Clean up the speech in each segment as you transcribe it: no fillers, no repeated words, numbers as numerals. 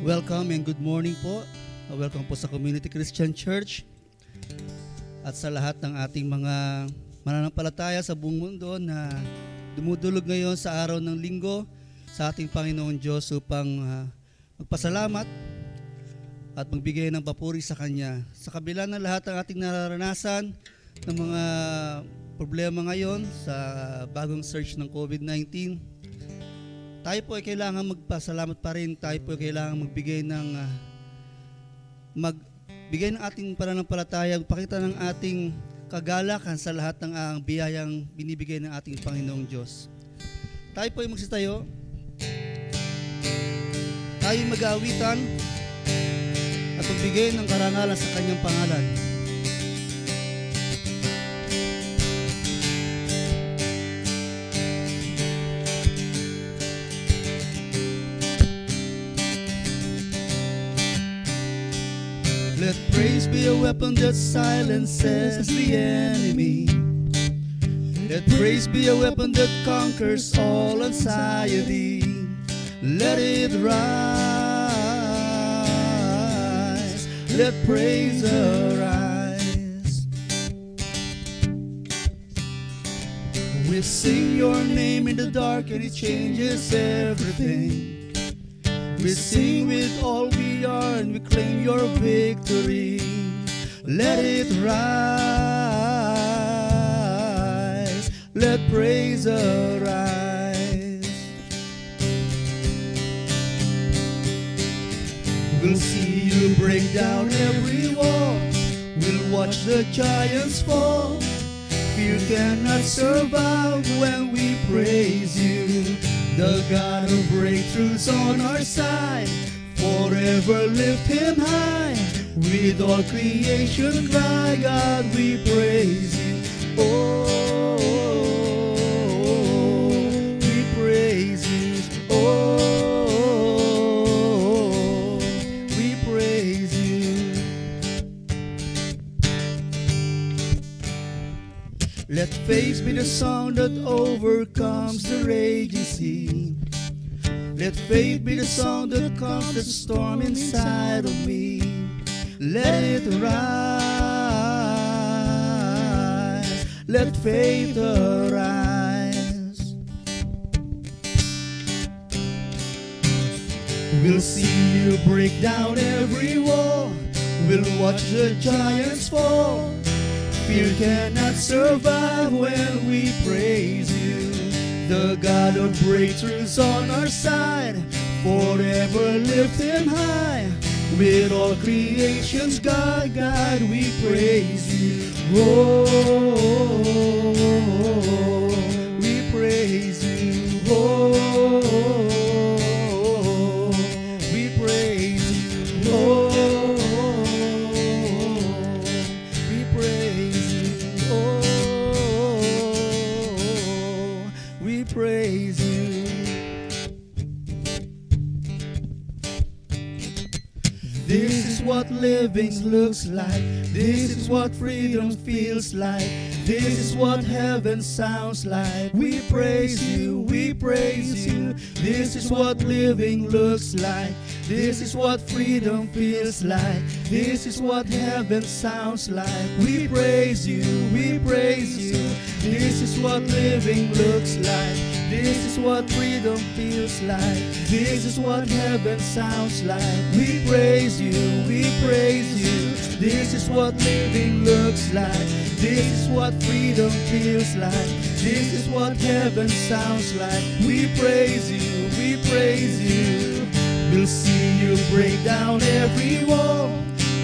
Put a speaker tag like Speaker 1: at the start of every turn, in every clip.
Speaker 1: Welcome and good morning po. Welcome po sa Community Christian Church at sa lahat ng ating mga mananampalataya sa buong mundo na dumudulog ngayon sa araw ng linggo sa ating Panginoon Diyos upang magpasalamat at magbigay ng papuri sa Kanya. Sa kabila ng lahat ng ating nararanasan ng mga problema ngayon sa bagong surge ng COVID-19, tayo po ay kailangan magpasalamat pa rin. Tayo po ay kailangan magbigay ng ating pananampalataya, magpakita ng ating kagalakan sa lahat ng biyayang binibigay ng ating Panginoong Diyos. Tayo po ay magsitayo. Tayo ay mag-aawitan at magbigay ng karangalan sa Kanyang pangalan. Let praise be a weapon that silences the enemy. Let praise be a weapon that conquers all anxiety. Let it rise. Let praise arise. We sing your name in the dark and it changes everything. We sing with all we are and we claim your victory. Let it rise. Let praise arise. We'll see you break down every wall. We'll watch the giants fall. Fear cannot survive when we praise you. The God of breakthroughs on our side, forever lift Him high. With all creation cry, God, we praise you. Oh, we praise you. Oh, we praise you. Let faith be the song that overcomes the raging sea. Let faith be the song that calms the storm inside of me. Let it rise. Let faith arise. We'll see you break down every wall. We'll watch the giants fall. Fear cannot survive when we praise you. The God of breakthroughs on our side, forever lift Him high. With all creation's God, God, we praise you. Oh, we praise you. Oh, we praise you. Oh, we praise you. Oh, we praise you. This is what living looks like. This is what freedom feels like. This is what heaven sounds like. We praise you, we praise you. This is what living looks like. This is what freedom feels like. This is what heaven sounds like. We praise you, we praise you. This is what living looks like. This is what freedom feels like. This is what heaven sounds like. We praise you, we praise you. This is what living looks like. This is what freedom feels like. This is what heaven sounds like. We praise you, we praise you. We'll see you break down every wall.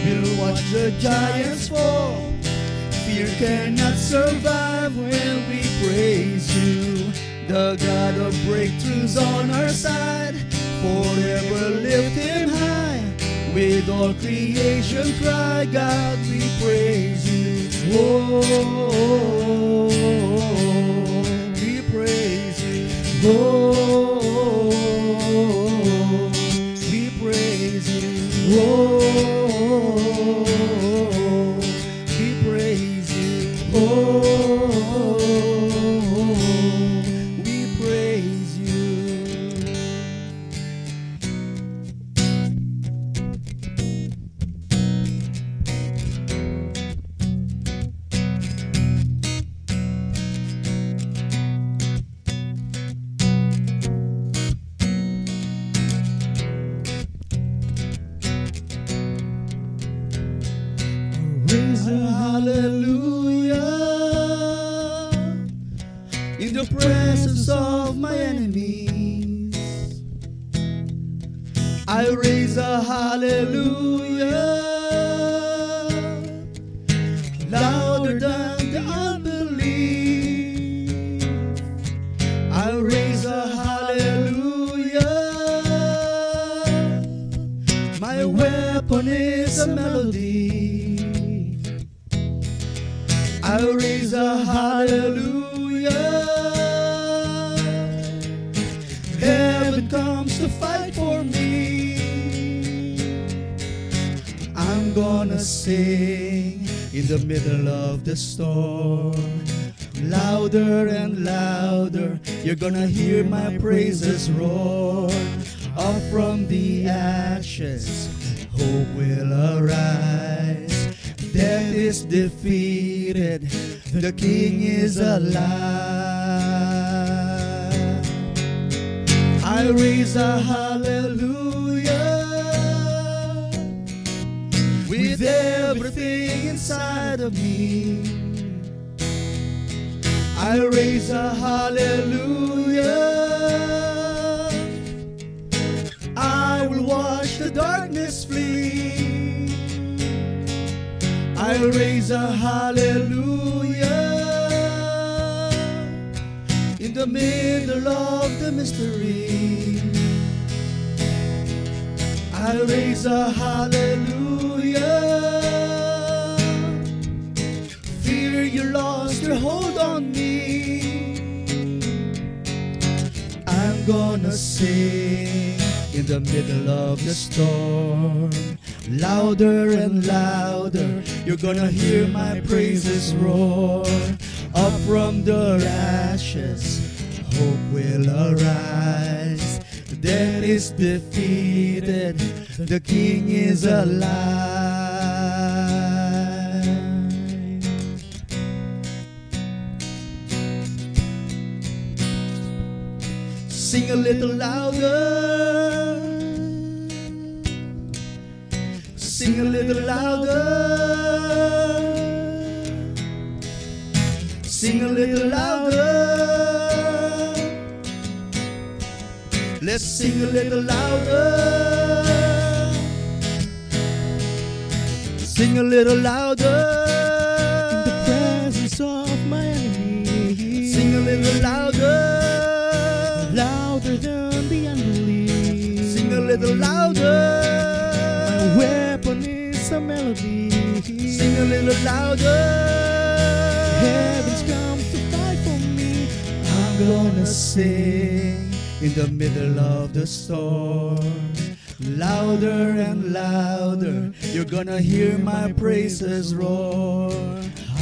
Speaker 1: We'll watch the giants fall. Fear cannot survive when we praise you. The God of breakthroughs on our side, forever lift Him high. With all creation cry, God, we praise you. Oh, we praise you. Oh, we praise you. Oh, we praise you. Oh, we praise you. hallelujah in the presence of my enemies. I raise a hallelujah louder than the unbelief. I raise a hallelujah. My weapon is a melody. I raise a hallelujah. Heaven comes to fight for me. I'm gonna sing in the middle of the storm. Louder and louder, you're gonna hear my praises roar. Up from the ashes, hope will arise. Death is defeated, the King is alive. I raise a hallelujah with everything inside of me. I raise a hallelujah. I will watch the darkness flee. I raise a hallelujah in the middle of the mystery. I raise a hallelujah. Fear you lost your hold on me. I'm gonna sing in the middle of the storm. Louder and louder, you're gonna hear my praises roar. Up from the ashes, hope will arise. Death is defeated, the King is alive. Sing a little louder. Sing a little louder. Sing a little louder. Let's sing a little louder. Sing a little louder.
Speaker 2: In the presence of my enemies.
Speaker 1: Sing a little louder.
Speaker 2: Louder than the unbelief.
Speaker 1: Sing a little louder.
Speaker 2: My weapon is a melody.
Speaker 1: Sing a little louder.
Speaker 2: Heaven's come to fight for me.
Speaker 1: I'm gonna sing in the middle of the storm. Louder and louder, you're gonna hear my praises roar.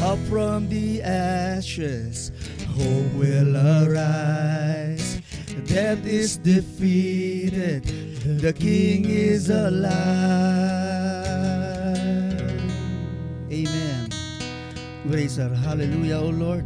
Speaker 1: Up from the ashes, hope will arise. Death is defeated, the King is alive. Amen. Praise our hallelujah, O Lord.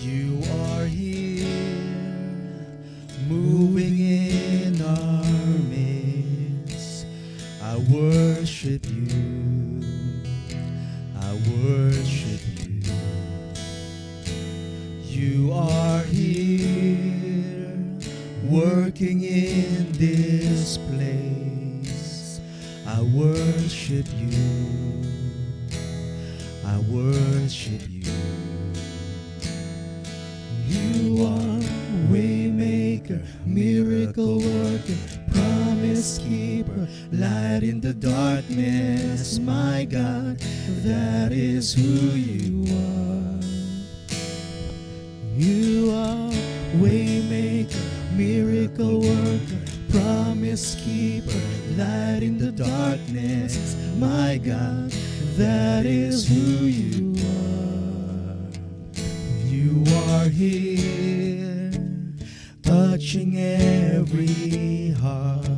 Speaker 1: You are here, moving in our midst. I worship you, I worship you. You are here, working in this place. I worship you, I worship you. You are waymaker, miracle worker, promise keeper, light in the darkness, my God, that is who you are. You are waymaker, miracle worker, promise keeper, light in the darkness, my God, that is who you are. here, touching every heart.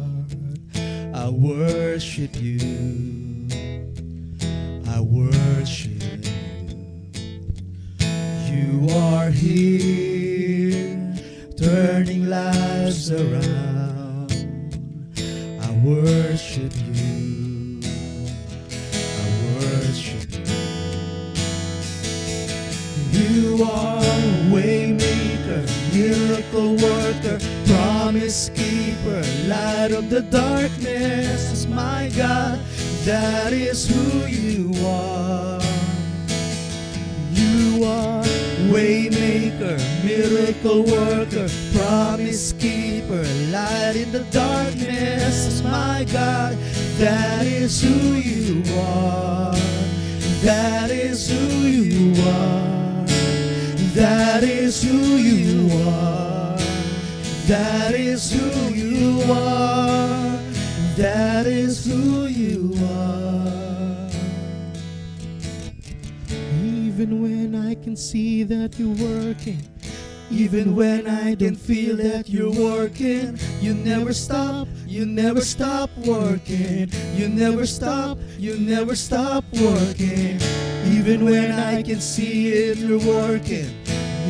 Speaker 1: I worship you, I worship you. You are here, turning lives around. I worship you, I worship you. You are waymaker, miracle worker, promise keeper, light of the darkness. My God, that is who you are. You are waymaker, miracle worker, promise keeper, light in the darkness. My God, that is who you are. That is who you are. That is who you are. That is who you are. That is who you are.
Speaker 2: Even when I can see that you're working,
Speaker 1: Even when I don't feel that you're working, you never stop, you never stop working. You never stop, you never stop working. Even when I can see it, you're working.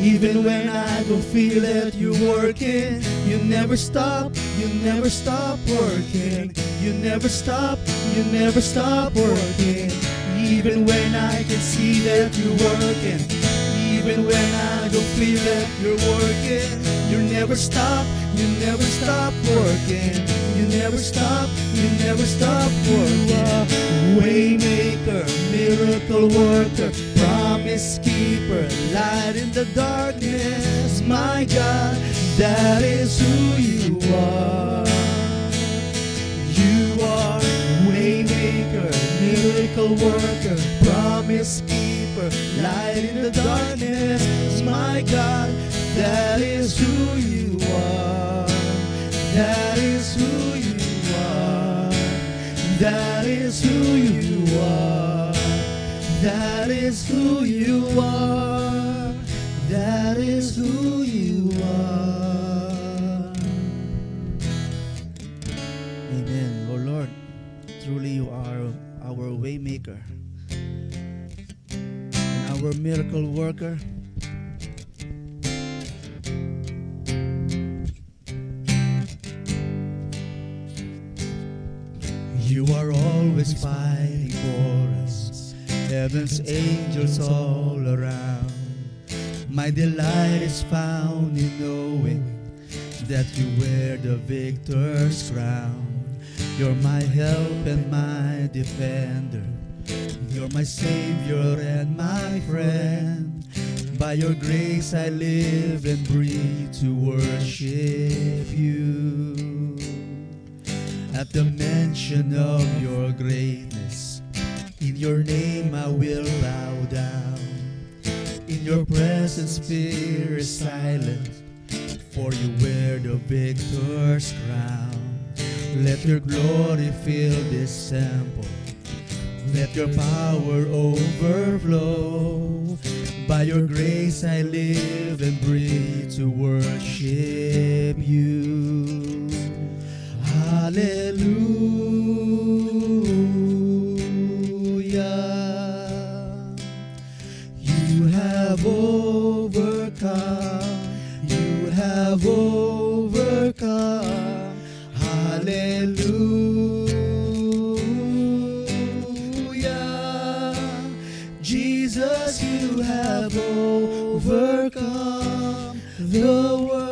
Speaker 1: Even when I don't feel that you're working, you never stop, you never stop working. You never stop, you never stop working. Even when I can see that you're working, even when I don't feel that you're working, you never stop, you never stop working. You never stop, you never stop working. Waymaker, miracle worker, promise keeper, light in the darkness. My God, that is who you are. You are waymaker, miracle worker, promise keeper, light in the darkness. My God, that is who you are. That is who you are. That is who you are. That is who you are. That is who you are. Amen. Oh Lord, truly you are our waymaker and our miracle worker. You are always fighting for us, heaven's angels all around. My delight is found in knowing that you wear the victor's crown. You're my help and my defender. You're my savior and my friend. By your grace I live and breathe to worship you. At the mention of your greatness, in your name I will bow down. In your presence fear is silent, for you wear the victor's crown. Let your glory fill this temple. Let your power overflow. By your grace I live and breathe to worship you. Hallelujah. You have overcome. You have overcome. Hallelujah. Jesus, you have overcome the world.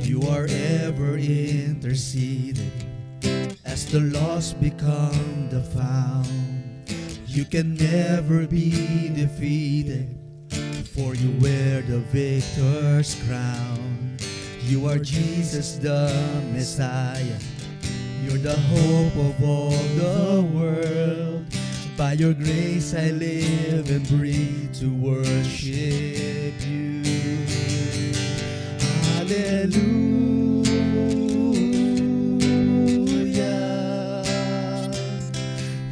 Speaker 1: You are ever interceding as the lost become the found. You can never be defeated, for you wear the victor's crown. You are Jesus the Messiah. You're the hope of all the world. By your grace I live and breathe to worship you. Hallelujah.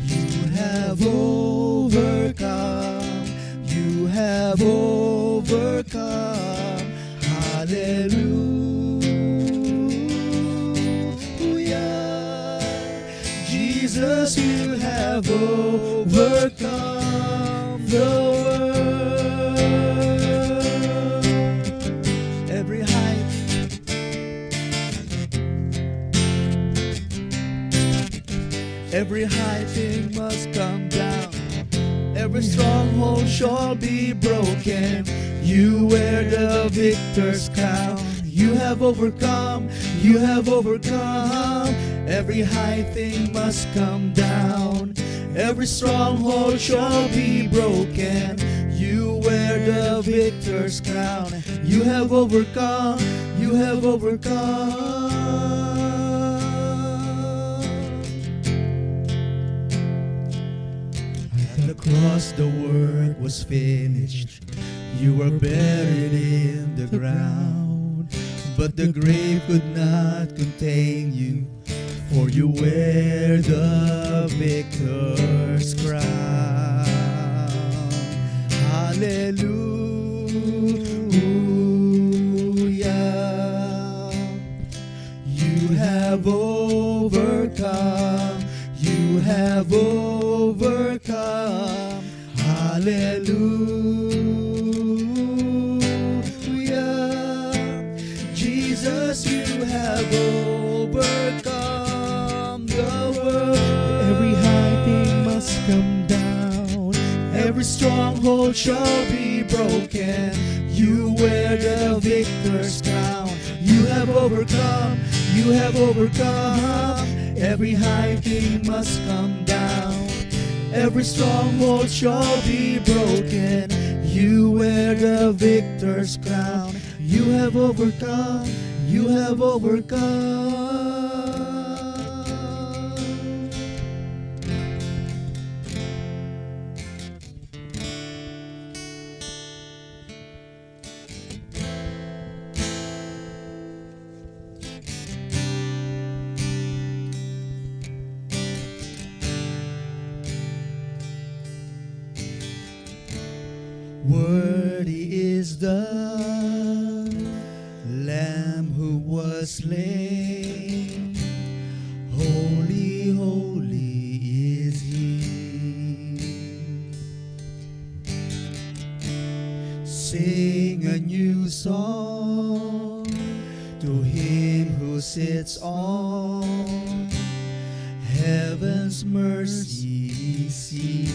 Speaker 1: You have overcome. Hallelujah. Jesus, you have overcome the world. Every height, every high thing must come down. Every stronghold shall be broken. You wear the victor's crown. You have overcome. You have overcome. Every high thing must come down. Every stronghold shall be broken. You wear the victor's crown. You have overcome. You have overcome. At the cross the work was finished. You were buried in the ground, but the grave could not contain you, for you wear the victor's crown. Hallelujah. You have overcome. You have overcome. Hallelujah. Jesus, you have overcome the world.
Speaker 2: Every high thing must come down.
Speaker 1: Every stronghold shall be broken. You wear the victor's crown. You have overcome. You have overcome. Every high thing must come down. Every stronghold shall be broken. You wear the victor's crown. You have overcome. You have overcome. Worthy is the Lamb who was slain. Holy, holy is He. Sing a new song to Him who sits on heaven's mercy seat.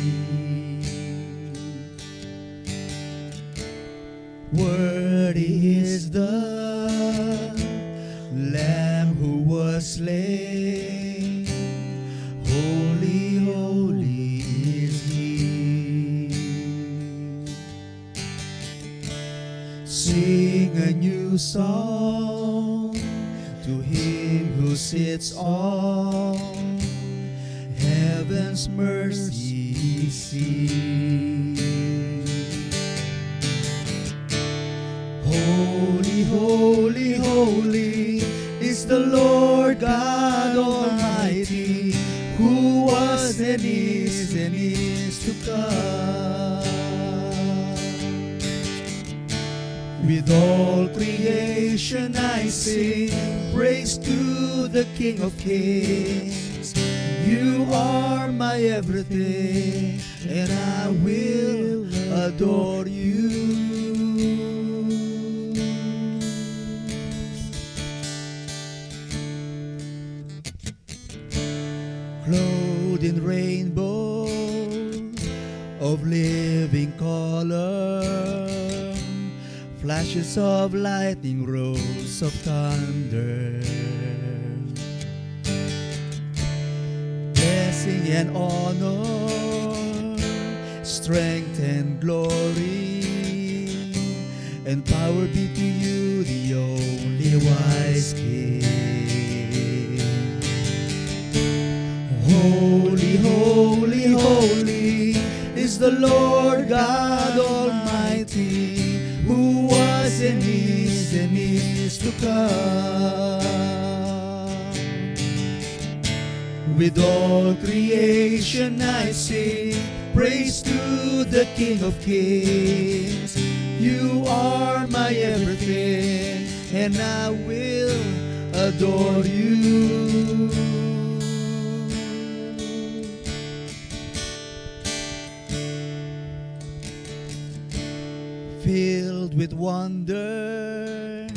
Speaker 1: Worthy is the Lamb who was slain. Holy, holy is He. Sing a new song to Him who sits on heaven's mercy seat. Holy, holy, holy is the Lord God Almighty, who was and is to come. With all creation I sing praise to the King of Kings. You are my everything, and I will adore you. Clothed in rainbows of living color, flashes of lightning, rolls of thunder, blessing and honor, strength and glory, and power be to you, the only wise King. Holy, holy, holy is the Lord God Almighty, who was and is to come. With all creation I sing Praise to the King of Kings. You are my everything, and I will adore you. Filled with wonder,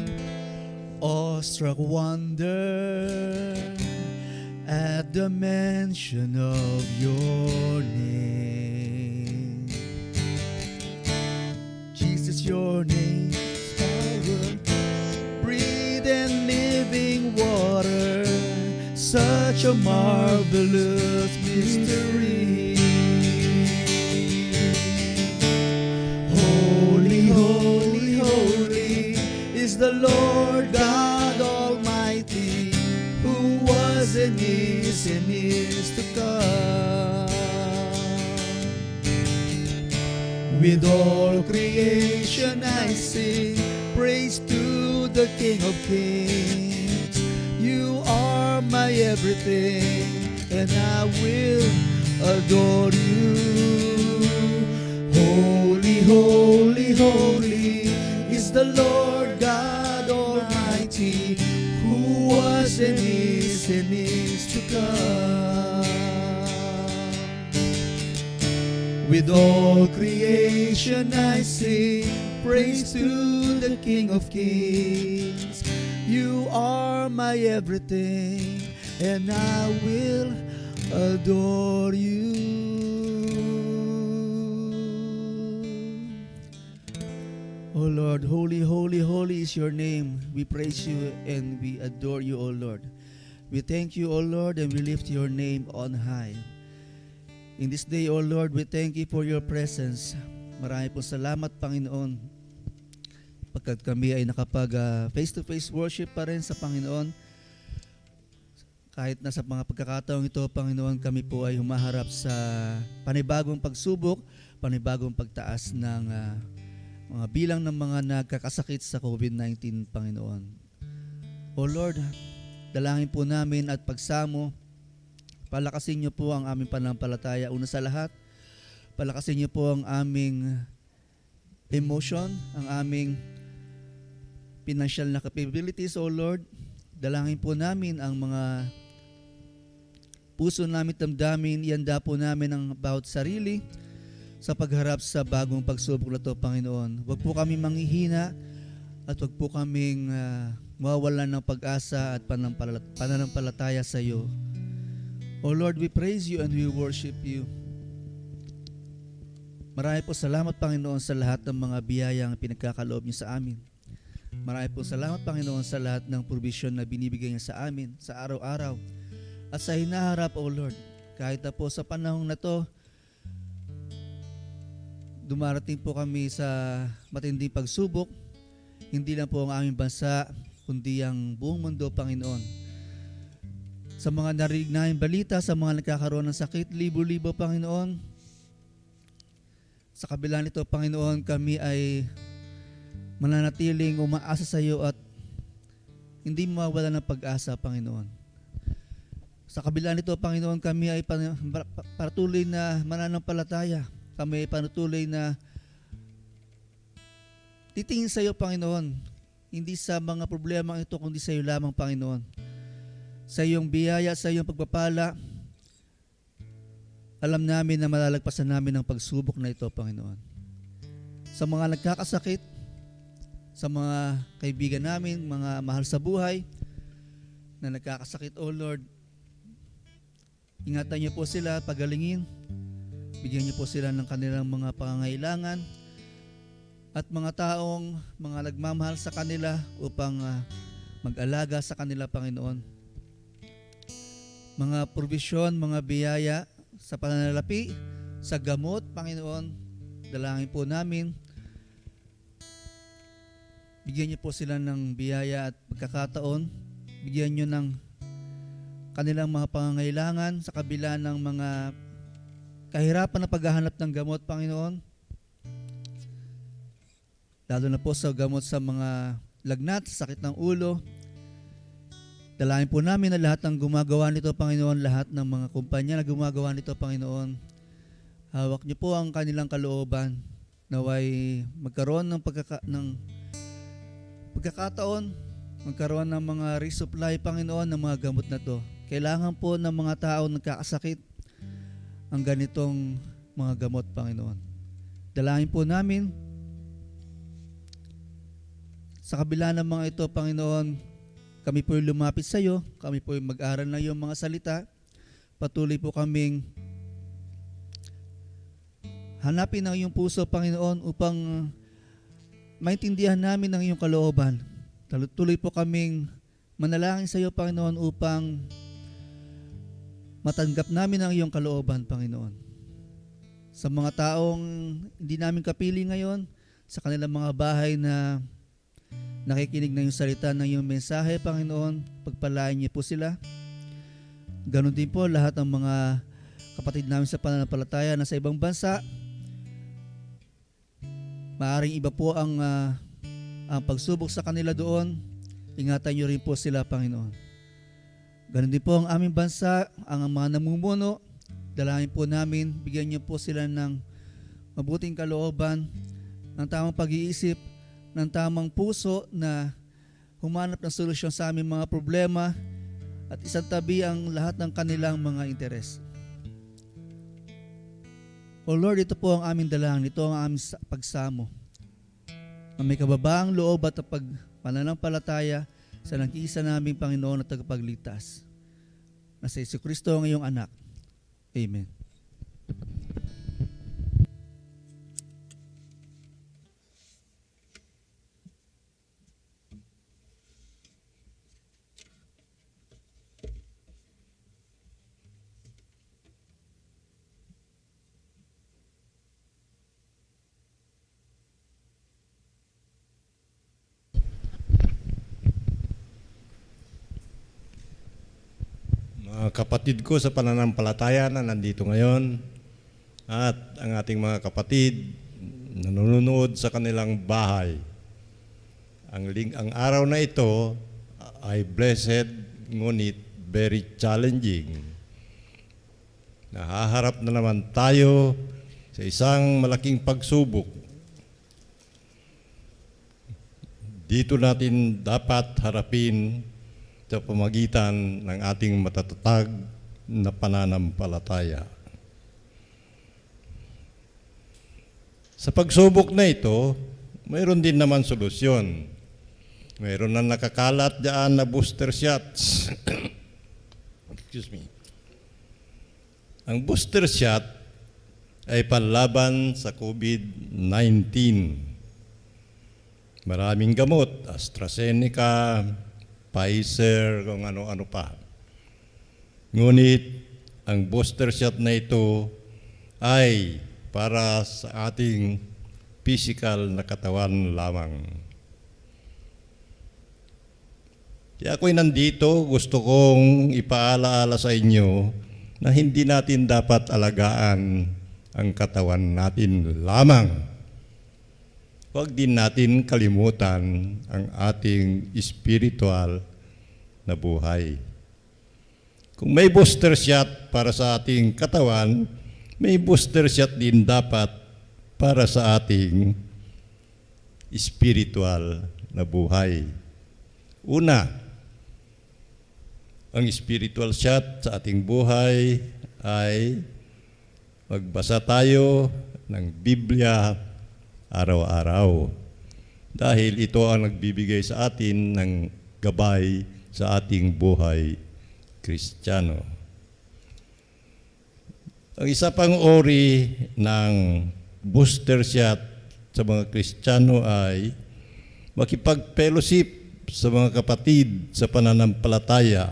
Speaker 1: awestruck wonder, at the mention of your name. Jesus, your name is power, breathe and living water, such a marvelous mystery. Holy, holy, holy is the Lord God Almighty, who was and is to come. With all creation I sing praise to the King of Kings. You are my everything, and I will adore you. Holy, holy, holy is the Lord God Almighty, who was and is to come. With all creation I sing praise to the King of Kings. You are my everything, and I will adore you. O Lord, holy, holy, holy is your name. We praise you and we adore you, O Lord. We thank you, O Lord, and we lift your name on high. In this day, O Lord, we thank you for your presence. Marami po salamat, Panginoon, pagkat kami ay nakapag face-to-face worship pa rin sa Panginoon. Kahit na sa mga pagkakataong ito, Panginoon, kami po ay humaharap sa panibagong pagsubok, panibagong pagtaas ng mga bilang ng mga nagkakasakit sa COVID-19, Panginoon. O Lord, dalangin po namin at pagsamo, palakasin niyo po ang aming pananampalataya. Una sa lahat, palakasin niyo po ang aming emotion, ang aming financial na capabilities, O Lord. Dalangin po namin ang mga puso namin, damdamin, ihanda po namin ang bawat sarili sa pagharap sa bagong pagsubok na ito, Panginoon. Huwag po kami manghihina at huwag po kaming mawawalan ng pag-asa at pananampalataya sa iyo. O Lord, we praise you and we worship you. Marami po salamat, Panginoon, sa lahat ng mga biyayang pinagkakaloob niyo sa amin. Marami po salamat, Panginoon, sa lahat ng provision na binibigay niyo sa amin sa araw-araw at sa hinaharap, O Lord. Kahit na po sa panahon na to, dumarating po kami sa matinding pagsubok, hindi lang po ang aming bansa, kundi ang buong mundo, Panginoon. Sa mga narinig na balita, sa mga nagkakaroon ng sakit, libo-libo, Panginoon. Sa kabila nito, Panginoon, kami ay mananatiling umaasa sa iyo at hindi mawawala ng pag-asa, Panginoon. Sa kabila nito, Panginoon, kami ay patuloy na mananampalataya. Kami ay patuloy na titingin sa iyo, Panginoon. Hindi sa mga problema ito, kundi sa iyo lamang, Panginoon. Sa iyong biyaya, sa iyong pagpapala, alam namin na malalagpasan namin ang pagsubok na ito, Panginoon. Sa mga nagkakasakit, sa mga kaibigan namin, mga mahal sa buhay, na nagkakasakit, O Lord, ingatan niyo po sila, pagalingin, bigyan niyo po sila ng kanilang mga pangangailangan, at mga taong, mga nagmamahal sa kanila upang mag-alaga sa kanila, Panginoon. Mga provision, mga biyaya sa pananalapi, sa gamot, Panginoon, dalangin po namin. Bigyan niyo po sila ng biyaya at pagkakataon. Bigyan niyo ng kanilang mga pangangailangan sa kabila ng mga kahirapan na paghahanap ng gamot, Panginoon. Lalo na po sa gamot sa mga lagnat, sakit ng ulo. Dalangin po namin na lahat ng gumagawa nito, Panginoon, lahat ng mga kumpanya na gumagawa nito, Panginoon, Hawak niyo po ang kanilang kalooban. Naway magkaroon ng pagkakataon, magkaroon ng mga resupply, Panginoon, ng mga gamot na to. Kailangan po ng mga tao nagkakasakit ang ganitong mga gamot, Panginoon. Dalangin po namin sa kabila ng mga ito, Panginoon, kami po lumapit sa iyo, kami po mag-aral na iyong mga salita. Patuloy po kaming hanapin ang iyong puso, Panginoon, upang maintindihan namin ang iyong kalooban. Tuloy po kaming manalangin sa iyo, Panginoon, upang matanggap namin ang iyong kalooban, Panginoon. Sa mga taong hindi namin kapili ngayon, sa kanilang mga bahay na nakikinig na yung salita ng iyong mensahe, Panginoon, pagpalain niyo po sila. Ganon din po lahat ng mga kapatid namin sa pananampalataya na sa ibang bansa. Maaring iba po ang pagsubok sa kanila doon. Ingatan niyo rin po sila, Panginoon. Ganon din po ang aming bansa, ang mga namumuno. Dalangin po namin, bigyan niyo po sila ng mabuting kalooban, ng tamang pag-iisip, ng tamang puso na humanap ng solusyon sa aming mga problema at isang tabi ang lahat ng kanilang mga interes. O Lord, ito po ang aming dalangin, ito ang aming pagsamo. Ang may kababaang loob at pananampalataya sa nag-iisa naming Panginoon at tagapagligtas, na si Jesucristo ang iyong anak. Amen.
Speaker 3: Mga kapatid ko sa pananampalataya na nandito ngayon at ang ating mga kapatid na nanonood sa kanilang bahay. Ang araw na ito ay blessed ngunit very challenging. Nahaharap na naman tayo sa isang malaking pagsubok. Dito natin dapat harapin sa pamagitan ng ating matatatag na pananampalataya. Sa pagsubok na ito, mayroon din naman solusyon. Mayroon na nakakalat dyan na booster shots. Excuse me. Ang booster shot ay panlaban sa COVID-19. Maraming gamot, AstraZeneca, Pfizer, kung ano-ano pa. Ngunit, ang booster shot na ito ay para sa ating physical na katawan lamang. Kaya ako'y nandito, gusto kong ipaalaala sa inyo na hindi natin dapat alagaan ang katawan natin lamang. Huwag din natin kalimutan ang ating spiritual na buhay. Kung may booster shot para sa ating katawan, may booster shot din dapat para sa ating spiritual na buhay. Una, ang spiritual shot sa ating buhay ay magbasa tayo ng Biblia araw-araw. Dahil ito ang nagbibigay sa atin ng gabay sa ating buhay Kristiyano. Ang isa pang uri ng booster shot sa mga Kristiyano ay makipag-fellowship sa mga kapatid sa pananampalataya.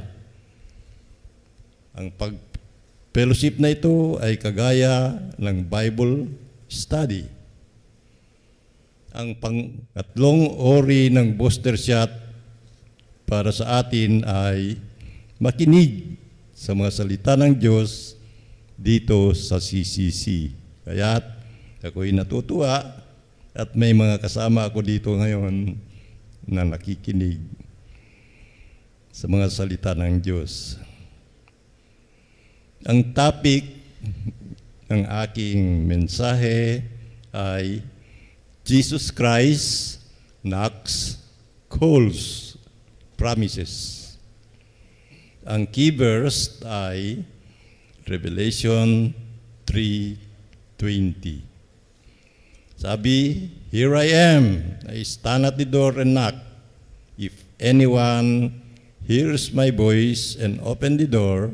Speaker 3: Ang pag-fellowship na ito ay kagaya ng Bible study. Ang pangatlong uri ng booster shot para sa atin ay makinig sa mga salita ng Diyos dito sa CCC. Kaya ako'y natutuwa at may mga kasama ako dito ngayon na nakikinig sa mga salita ng Diyos. Ang topic ng aking mensahe ay Jesus Christ knocks, calls, promises. Ang key verse ay Revelation 3:20. Sabi, "Here I am, I stand at the door and knock. If anyone hears my voice and open the door,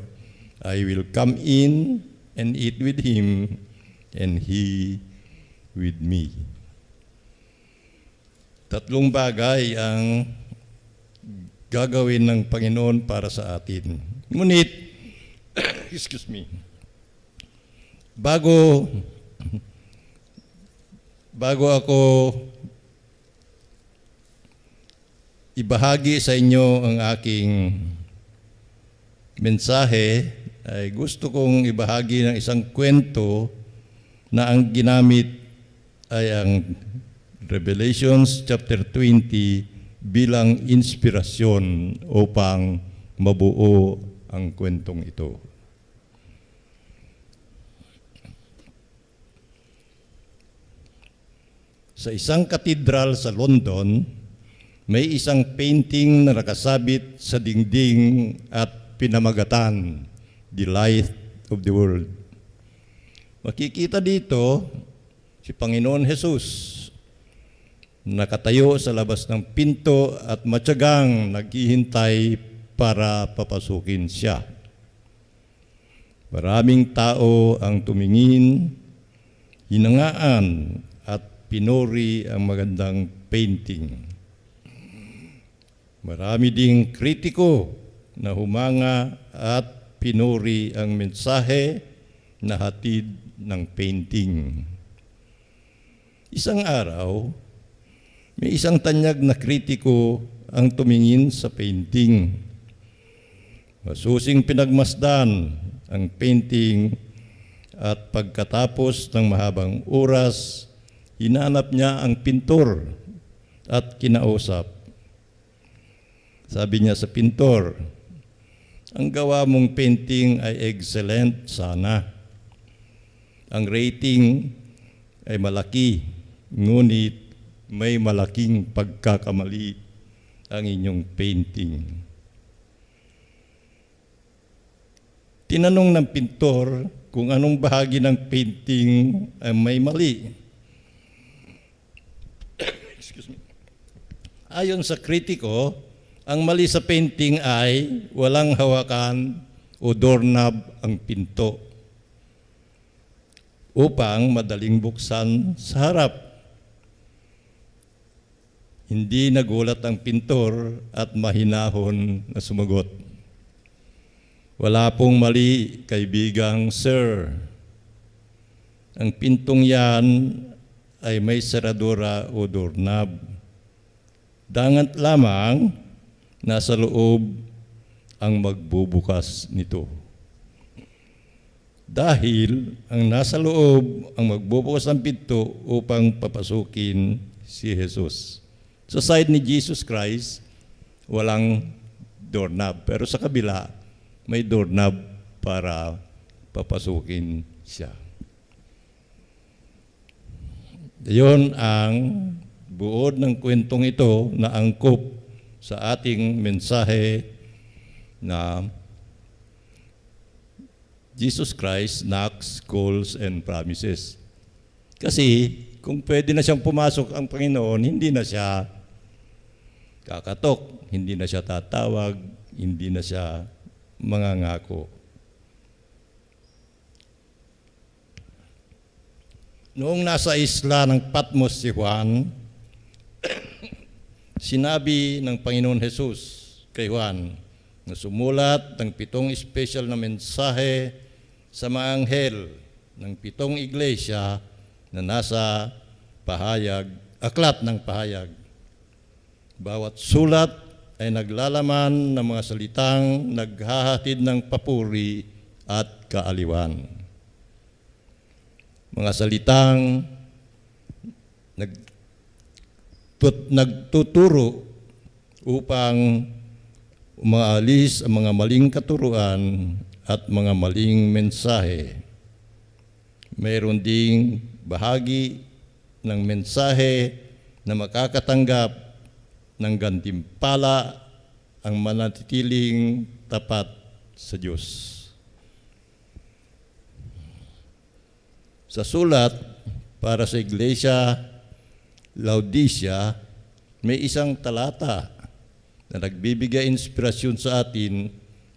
Speaker 3: I will come in and eat with him, and he with me." Tatlong bagay ang gagawin ng Panginoon para sa atin. Ngunit, excuse me, bago ako ibahagi sa inyo ang aking mensahe, ay gusto kong ibahagi ng isang kwento na ang ginamit ay ang Revelations chapter 20 bilang inspirasyon upang mabuo ang kwentong ito. Sa isang katedral sa London, may isang painting na nakasabit sa dingding at pinamagatan, "The Light of the World." Makikita dito si Panginoon Jesus, nakatayo sa labas ng pinto at matyagang naghihintay para papasukin siya. Maraming tao ang tumingin, hinangaan at pinuri ang magandang painting. Marami ding kritiko na humanga at pinuri ang mensahe na hatid ng painting. Isang araw, may isang tanyag na kritiko ang tumingin sa painting. Masusing pinagmasdan ang painting at pagkatapos ng mahabang oras, hinanap niya ang pintor at kinausap. Sabi niya sa pintor, "Ang gawa mong painting ay excellent sana. Ang rating ay malaki, ngunit may malaking pagkakamali ang inyong painting." Tinanong ng pintor kung anong bahagi ng painting ay may mali. Excuse me. Ayon sa kritiko, ang mali sa painting ay walang hawakan o doorknob ang pinto upang madaling buksan sa harap. Hindi nagulat ang pintor at mahinahon na sumagot, "Wala pong mali, kaibigang sir. Ang pintong yan ay may seradura o doorknob. Dangat lamang nasa loob ang magbubukas nito. Dahil ang nasa loob ang magbubukas ng pinto upang papasukin si Jesus." Sa side ni Jesus Christ, walang doorknob. Pero sa kabila, may doorknob para papasukin siya. Iyon ang buod ng kwentong ito na angkop sa ating mensahe na Jesus Christ knocks, calls, and promises. Kasi kung pwede na siyang pumasok ang Panginoon, hindi na siya kakatok, hindi na siya tatawag, hindi na siya mangangako. Noong nasa isla ng Patmos si Juan, sinabi ng Panginoon Jesus kay Juan na sumulat ng 7 special na mensahe sa mga anghel ng 7 iglesia na nasa aklat ng pahayag. Bawat sulat ay naglalaman ng mga salitang naghahatid ng papuri at kaaliwan. Mga salitang nagtuturo upang umaalis ang mga maling katuruan at mga maling mensahe. mayroon ding bahagi ng mensahe na makakatanggap ng gantimpala ang manatitiling tapat sa Diyos. Sa sulat para sa Iglesia Laodicea, may isang talata na nagbibigay inspirasyon sa atin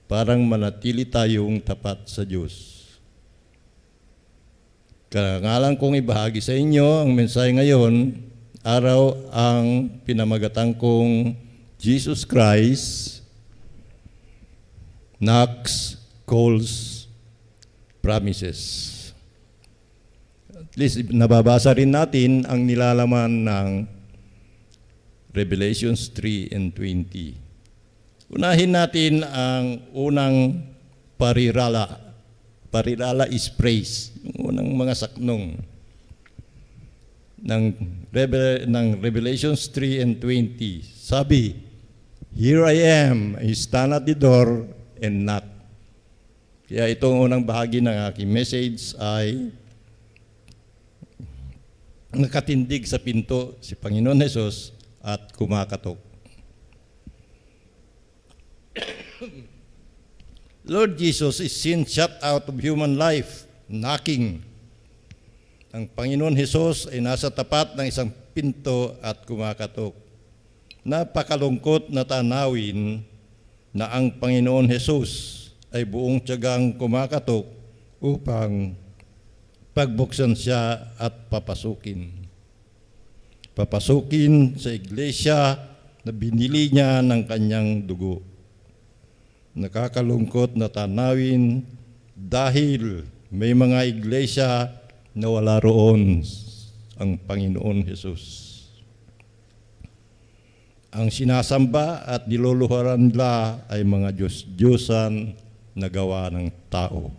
Speaker 3: parang manatili tayong tapat sa Diyos. Karangalan kong ibahagi sa inyo ang mensahe ngayon, araw ang pinamagatan kong Jesus Christ knocks, calls, promises. At least nababasa rin natin ang nilalaman ng Revelations 3 and 20. Unahin natin ang unang parirala. Parirala is praise. Yung unang mga saknong ng Revelations 3 and 20. Sabi, "Here I am, I stand at the door and knock." Kaya itong unang bahagi ng aking message ay nakatindig sa pinto si Panginoon Hesus at kumakatok. Lord Jesus is seen shut out of human life, knocking. Ang Panginoon Hesus ay nasa tapat ng isang pinto at kumakatok. Napakalungkot na tanawin na ang Panginoon Hesus ay buong tiyagang kumakatok upang pagbuksan siya at papasukin. Papasukin sa iglesia na binili niya ng kanyang dugo. Nakakalungkot na tanawin dahil may mga iglesia na wala roon ang Panginoon Hesus. Ang sinasamba at niluluharan nila ay mga Diyos-Diyosan na gawa ng tao.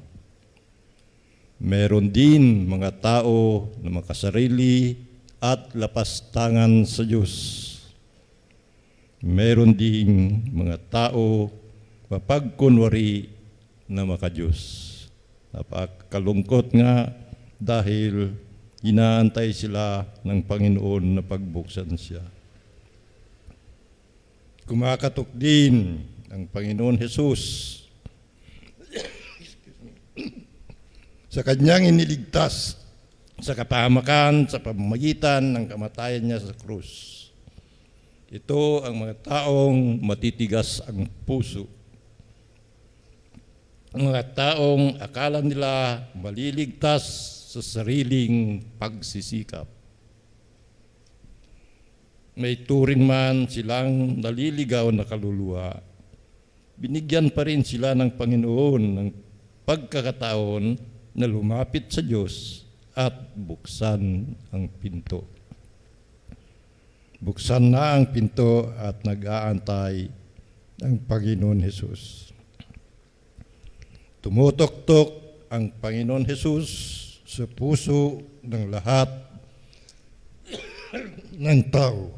Speaker 3: Meron din mga tao na makasarili at lapastangan sa Diyos. Meron din mga tao mapagkunwari na makadiyos. Napakalungkot nga dahil inaantay sila ng Panginoon na pagbuksan siya. Kumakatok din ang Panginoon Hesus sa kanyang iniligtas sa kapahamakan sa pamamagitan ng kamatayan niya sa krus. Ito ang mga taong matitigas ang puso. Ang mga taong akala nila maliligtas sa sariling pagsisikap. May turing man silang naliligaw na kaluluwa, binigyan pa rin sila ng Panginoon ng pagkakataon na lumapit sa Diyos at buksan ang pinto. Buksan na ang pinto at nag-aantay ang Panginoon Hesus. Tumutoktok ang Panginoon Hesus sa puso ng lahat ng tao.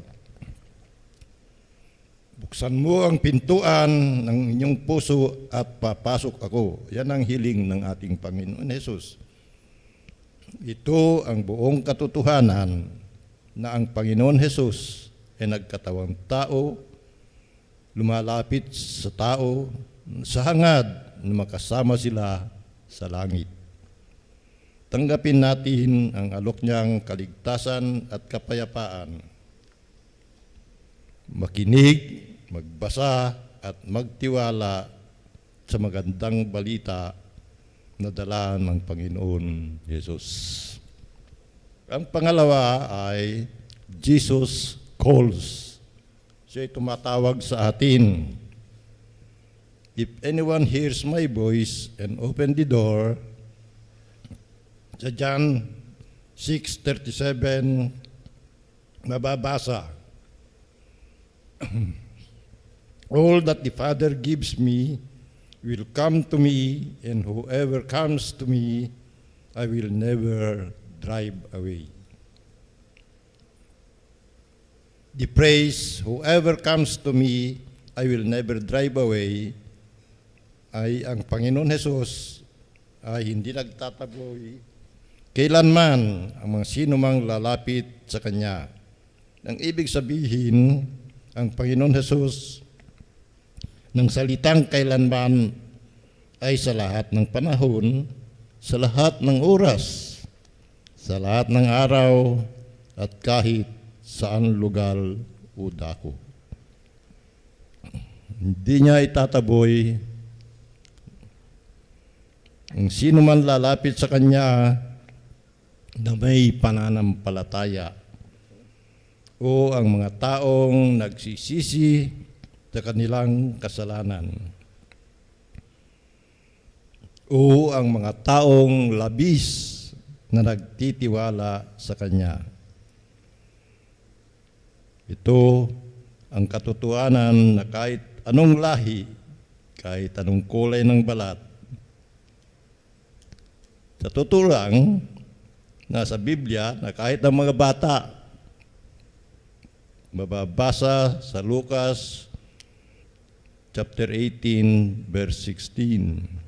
Speaker 3: Buksan mo ang pintuan ng inyong puso at papasok ako. Yan ang hiling ng ating Panginoon Hesus. Ito ang buong katotohanan na ang Panginoon Hesus ay nagkatawang tao, lumalapit sa tao, sa hangad na makasama sila sa langit. Tanggapin natin ang alok niyang kaligtasan at kapayapaan. Makinig, magbasa at magtiwala sa magandang balita na dala ng Panginoon Jesus. Ang pangalawa ay Jesus calls. Siya ay tumatawag sa atin. If anyone hears my voice and open the door, sa John 6:37, mababasa, all that the Father gives me will come to me, and whoever comes to me, I will never drive away. The phrase, whoever comes to me, I will never drive away, ay ang Panginoon Hesus ay hindi nagtataboy kailanman ang mga sinumang lalapit sa Kanya. Ang ibig sabihin, ang Panginoon Hesus ng salitang kailanman ay sa lahat ng panahon, sa lahat ng oras, sa lahat ng araw, at kahit saan lugar o dako. Hindi niya itataboy ang sino man lalapit sa Kanya na may pananampalataya o ang mga taong nagsisisi sa kanilang kasalanan o ang mga taong labis na nagtitiwala sa Kanya. Ito ang katotohanan na kahit anong lahi, kahit anong kulay ng balat, sa totoo lang, nasa Biblia na kahit ang mga bata, mababasa sa Lucas chapter 18, verse 16.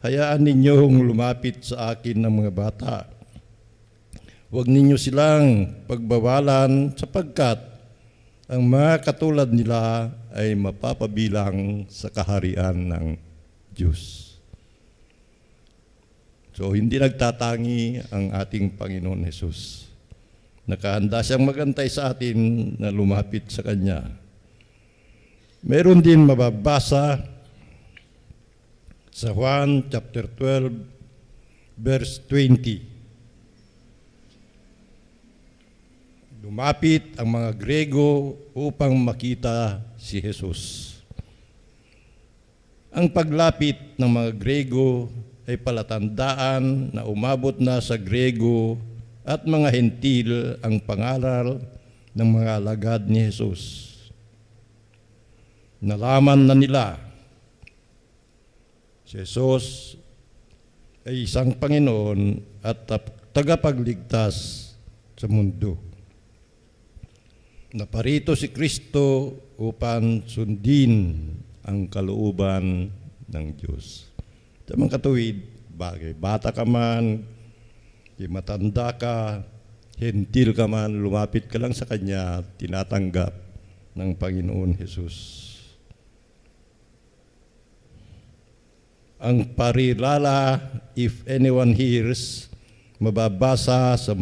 Speaker 3: Hayaan ninyong lumapit sa akin ng mga bata. Huwag ninyo silang pagbawalan sapagkat ang mga katulad nila ay mapapabilang sa kaharian ng Diyos. So, hindi nagtatangi ang ating Panginoon Hesus. Nakahanda siyang magantay sa atin na lumapit sa Kanya. Meron din mababasa sa Juan chapter 12, verse 20. Lumapit ang mga Grego upang makita si Hesus. Ang paglapit ng mga Grego ay palatandaan na umabot na sa Grego at mga Hentil ang pangaral ng mga alagad ni Jesus. Nalaman na nila si Jesus ay isang Panginoon at tagapagligtas sa mundo. Naparito si Kristo upang sundin ang kalooban ng Diyos. Sa mga katuwid, bagay, bata ka man, matanda ka, hentil ka man, lumapit ka lang sa Kanya, tinatanggap ng Panginoon Hesus. Ang parilala, if anyone hears, mababasa sa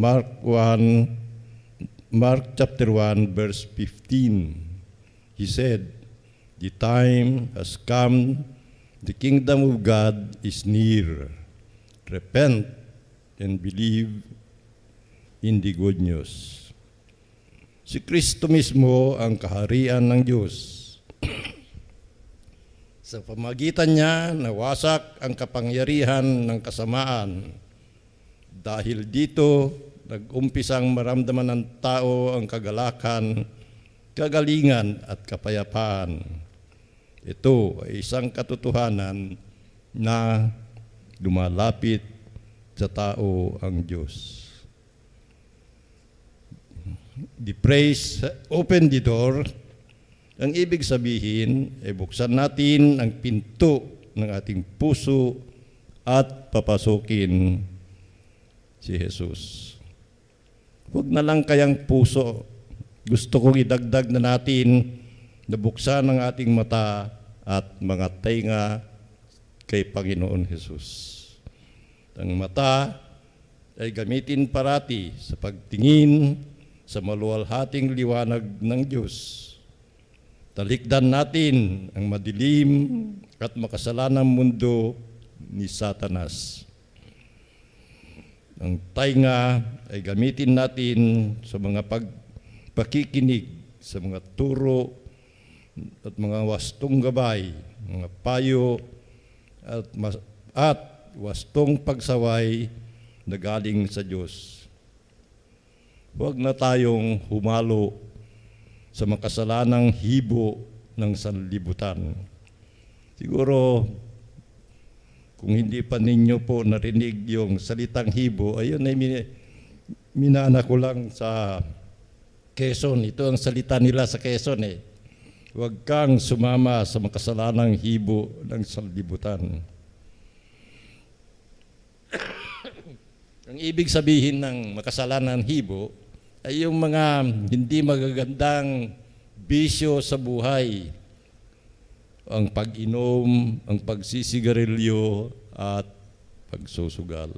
Speaker 3: Mark chapter 1, verse 15. He said, "The time has come, the kingdom of God is near. Repent and believe in the good news." Si Kristo mismo ang kaharian ng Diyos. Sa pamagitan niya, nawasak ang kapangyarihan ng kasamaan. Dahil dito, nag-umpisang maramdaman ng tao ang kagalakan, kagalingan at kapayapaan. Ito ay isang katotohanan na lumalapit sa tao ang Diyos. The praise, open the door. Ang ibig sabihin ay buksan natin ang pinto ng ating puso at papasukin si Jesus. Huwag na lang kayang puso. Gusto kong idagdag na natin na buksan ang ating mata at mga tainga kay Panginoon Hesus. Ang mata ay gamitin parati sa pagtingin sa maluwalhating liwanag ng Diyos. Talikdan natin ang madilim at makasalanang mundo ni Satanas. Ang tainga ay gamitin natin sa mga pakikinig, sa mga turo at mga wastong gabay, mga payo at wastong pagsaway na galing sa Diyos. Huwag na tayong humalo sa makasalanang hibo ng sanlibutan. Siguro, kung hindi pa ninyo po narinig yung salitang hibo, ayun ay minana ko lang sa Quezon. Ito ang salita nila sa Quezon eh. Huwag kang sumama sa makasalanang hibo ng sanlibutan. Ang ibig sabihin ng makasalanan hibo ay yung mga hindi magagandang bisyo sa buhay. Ang pag-inom, ang pagsisigarilyo, at pagsusugal.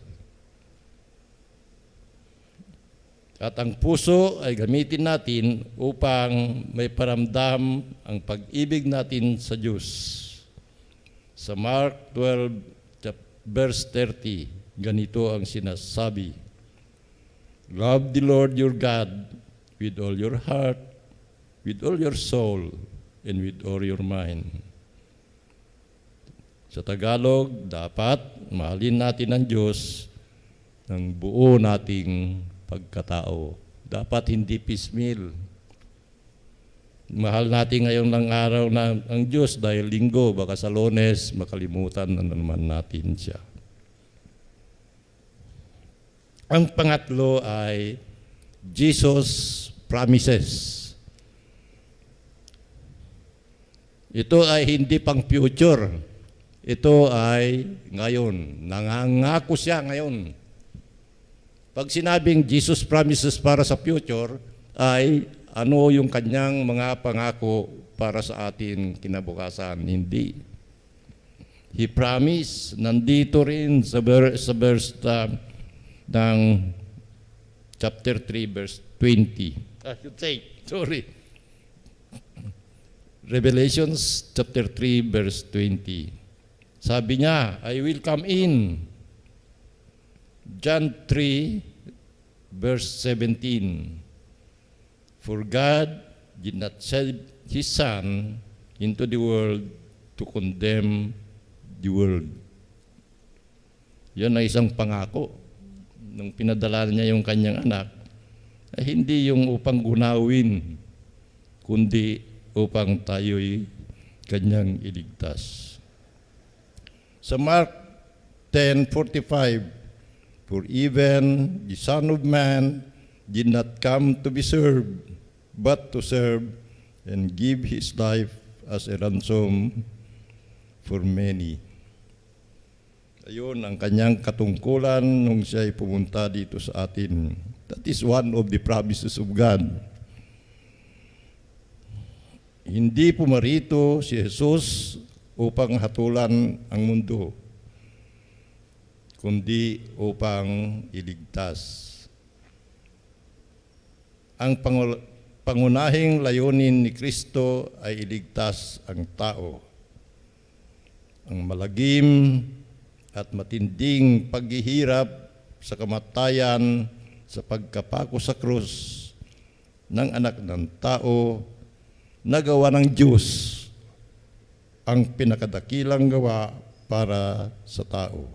Speaker 3: At ang puso ay gamitin natin upang may paramdam ang pag-ibig natin sa Diyos. Sa Mark 12, verse 30, ganito ang sinasabi: Love the Lord your God with all your heart, with all your soul, and with all your mind. Sa Tagalog, dapat mahalin natin ang Diyos ng buo nating pagkatao. Dapat hindi piecemeal. Mahal natin ngayon ng araw na ang Diyos dahil linggo, baka sa Lunes makalimutan na naman natin siya. Ang pangatlo ay Jesus promises. Ito ay hindi pang future. Ito ay ngayon. Nangangako siya ngayon. Pag sinabing Jesus promises para sa future, ay ano yung kanyang mga pangako para sa atin kinabukasan? Hindi. He promised, nandito rin sa verse ng chapter 3, verse 20. I should say, sorry. Revelations chapter 3, verse 20. Sabi niya, I will come in. John 3, verse 17. For God did not send His Son into the world to condemn the world. Yan ay isang pangako. Nung pinadala niya yung kanyang anak, ay hindi yung upang gunawin, kundi upang tayo'y kanyang iligtas. Sa Mark 10:45, for even the Son of Man did not come to be served, but to serve and give His life as a ransom for many. Ayun ang kanyang katungkulan nung siya ay pumunta dito sa atin. That is one of the promises of God. Hindi pumarito si Jesus upang hatulan ang mundo, kundi upang iligtas. Ang pangunahing layunin ni Kristo ay iligtas ang tao. Ang malagim at matinding paghihirap sa kamatayan sa pagkapako sa krus ng anak ng tao na gawa ng Diyos ang pinakadakilang gawa para sa tao.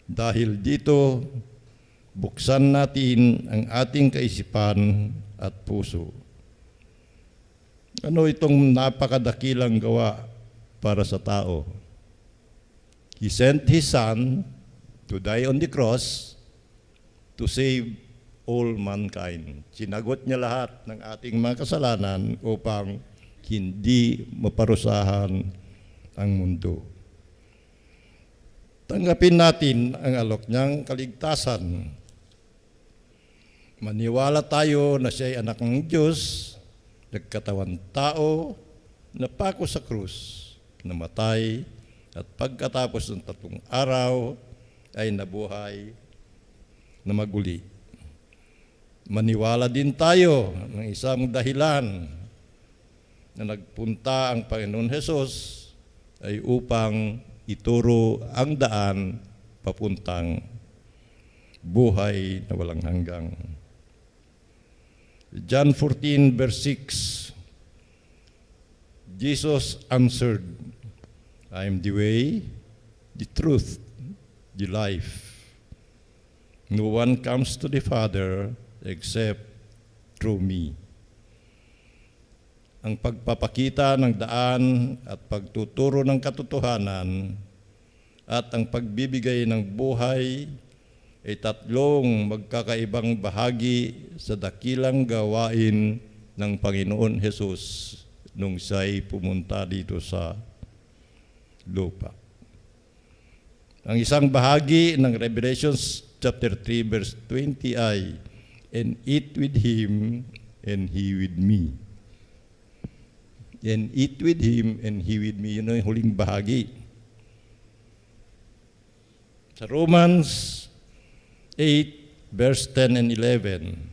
Speaker 3: Dahil dito, buksan natin ang ating kaisipan at puso. Ano itong napakadakilang gawa para sa tao? He sent His Son to die on the cross to save all mankind. Sinagot niya lahat ng ating mga kasalanan upang hindi maparusahan ang mundo. Tanggapin natin ang alok niyang kaligtasan. Maniwala tayo na siya ay anak ng Diyos, nagkatawan tao, napako sa krus, namatay, at pagkatapos ng 3 araw ay nabuhay na maguli. Maniwala din tayo ng isang dahilan na nagpunta ang Panginoon Hesus ay upang ituro ang daan papuntang buhay na walang hanggang. John 14, verse 6, Jesus answered, I am the way, the truth, the life. No one comes to the Father except through me. Ang pagpapakita ng daan at pagtuturo ng katotohanan at ang pagbibigay ng buhay ay 3 magkakaibang bahagi sa dakilang gawain ng Panginoon Hesus nung siya'y pumunta dito sa lupa. Ang isang bahagi ng Revelation chapter 3 verse 20 ay, "And eat with him and he with me." And eat with him and he with me. Yun ang huling bahagi. Sa Romans 8 verse 10 and 11,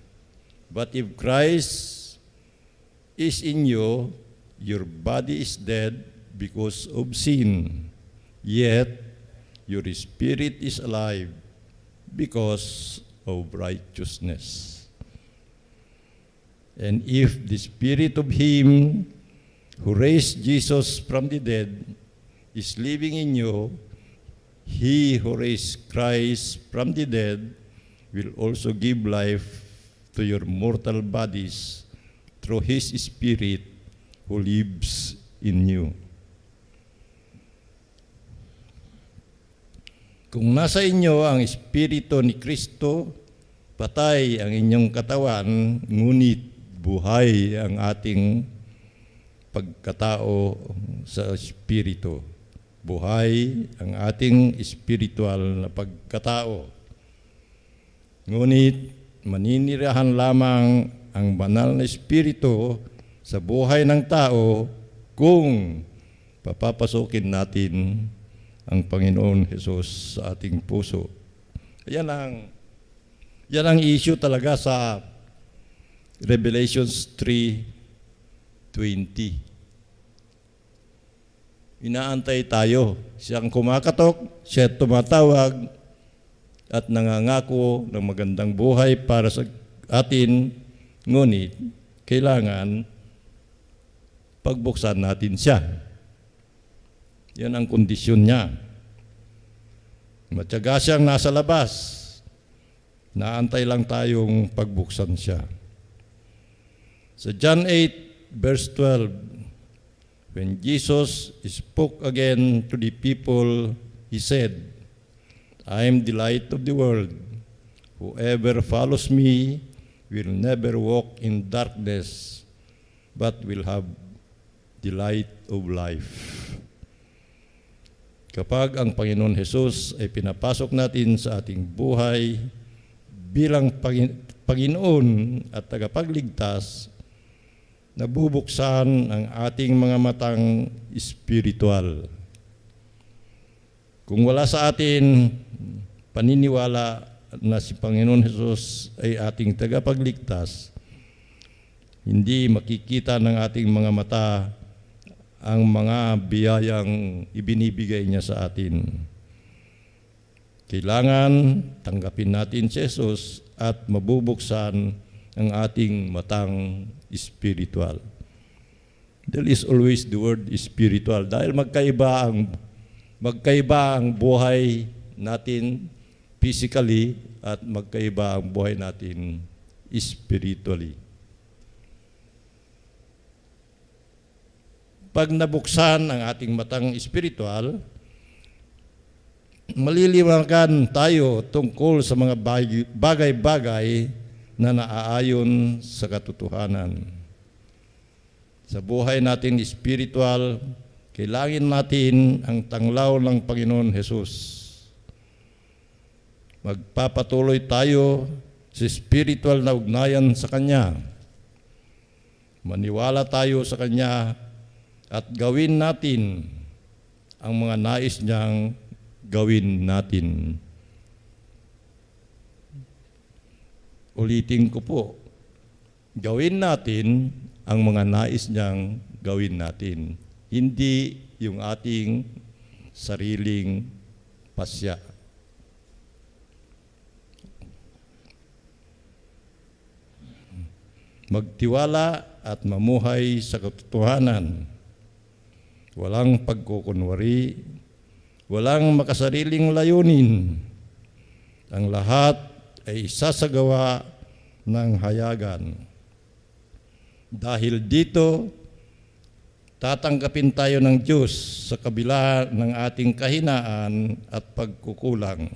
Speaker 3: "But if Christ is in you, your body is dead because of sin, yet your spirit is alive because of righteousness. And if the spirit of him who raised Jesus from the dead is living in you, he who raised Christ from the dead will also give life to your mortal bodies through his spirit who lives in you." Kung nasa inyo ang Espiritu ni Kristo, patay ang inyong katawan, ngunit buhay ang ating pagkatao sa Espiritu. Buhay ang ating espiritual na pagkatao. Ngunit maninirahan lamang ang banal na Espiritu sa buhay ng tao kung papapasukin natin ang Panginoon Jesus sa ating puso. Yan ang issue talaga sa Revelations 3:20. Inaantay tayo. Siyang kumakatok, siya tumatawag at nangangako ng magandang buhay para sa atin. Ngunit kailangan pagbuksan natin siya. Yan ang kondisyon niya. Matyaga siyang nasa labas. Naantay lang tayong pagbuksan siya. Sa John 8 verse 12, when Jesus spoke again to the people, he said, "I am the light of the world. Whoever follows me will never walk in darkness, but will have the light of life." Kapag ang Panginoon Jesus ay pinapasok natin sa ating buhay bilang Panginoon at tagapagligtas, nabubuksan ang ating mga matang espiritual. Kung wala sa atin paniniwala na si Panginoon Jesus ay ating tagapagligtas, hindi makikita ng ating mga mata ang mga biyayang ibinibigay niya sa atin. Kailangan tanggapin natin si Jesus at mabubuksan ang ating matang spiritual. There is always the word spiritual dahil magkaiba ang buhay natin physically at magkaiba ang buhay natin spiritually. Pag nabuksan ang ating matang espiritual, maliliwanagan tayo tungkol sa mga bagay-bagay na naaayon sa katotohanan. Sa buhay natin espiritual, kailangan natin ang tanglaw ng Panginoon Jesus. Magpapatuloy tayo sa spiritual na ugnayan sa Kanya. Maniwala tayo sa Kanya at gawin natin ang mga nais niyang gawin natin. Ulitin ko po, gawin natin ang mga nais niyang gawin natin, hindi yung ating sariling pasya. Magtiwala at mamuhay sa katotohanan. Walang pagkukunwari, walang makasariling layunin. Ang lahat ay isasagawa ng hayagan. Dahil dito, tatanggapin tayo ng Diyos sa kabila ng ating kahinaan at pagkukulang.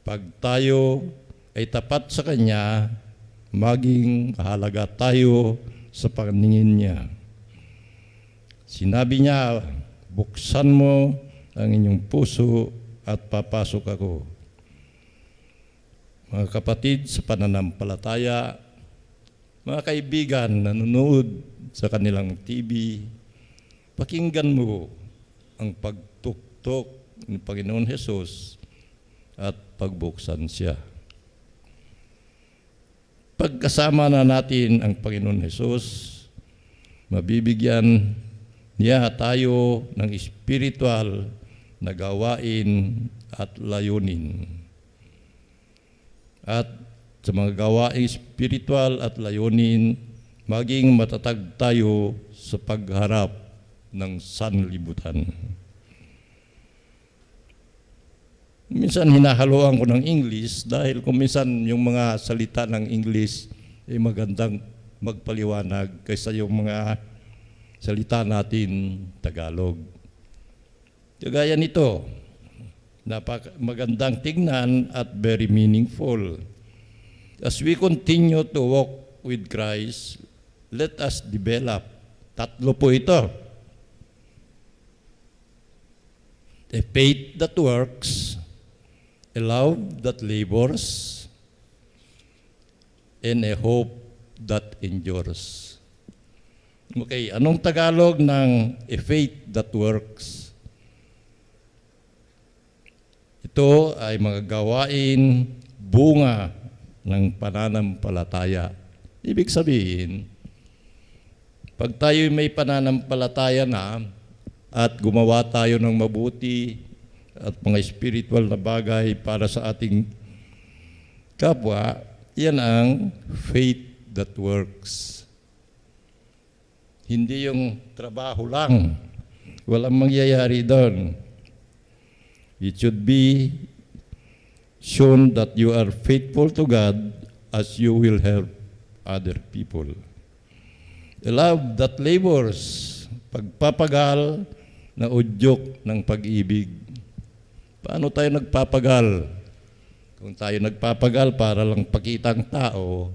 Speaker 3: Pag tayo ay tapat sa Kanya, maging mahalaga tayo sa paningin niya. Sinabi niya, buksan mo ang inyong puso at papasok ako. Mga kapatid sa pananampalataya, mga kaibigan na nanonood sa kanilang TV, pakinggan mo ang pagtuktok ni Panginoon Hesus at pagbuksan siya. Pagkasama na natin ang Panginoon Hesus, mabibigyan niya tayo ng espiritual na gawain at layunin. At sa mga gawaing espiritual at layunin, maging matatag tayo sa pagharap ng sanlibutan. Minsan hinahaluan ko ng English dahil kung minsan yung mga salita ng English ay magandang magpaliwanag kaysa yung mga salita natin Tagalog. Kagaya nito, magandang tingnan at very meaningful. As we continue to walk with Christ, let us develop. Tatlo po ito. A faith that works, a love that labors, and a hope that endures. Okay, anong Tagalog ng a faith that works? Ito ay mga gawain bunga ng pananampalataya. Ibig sabihin, pag tayo may pananampalataya na at gumawa tayo ng mabuti at mga spiritual na bagay para sa ating kapwa, yan ang faith that works. Hindi yung trabaho lang. Walang mangyayari doon. It should be shown that you are faithful to God as you will help other people. A love that labors, pagpapagal na udyok ng pag-ibig. Paano tayo nagpapagal? Kung tayo nagpapagal para lang pakitang tao,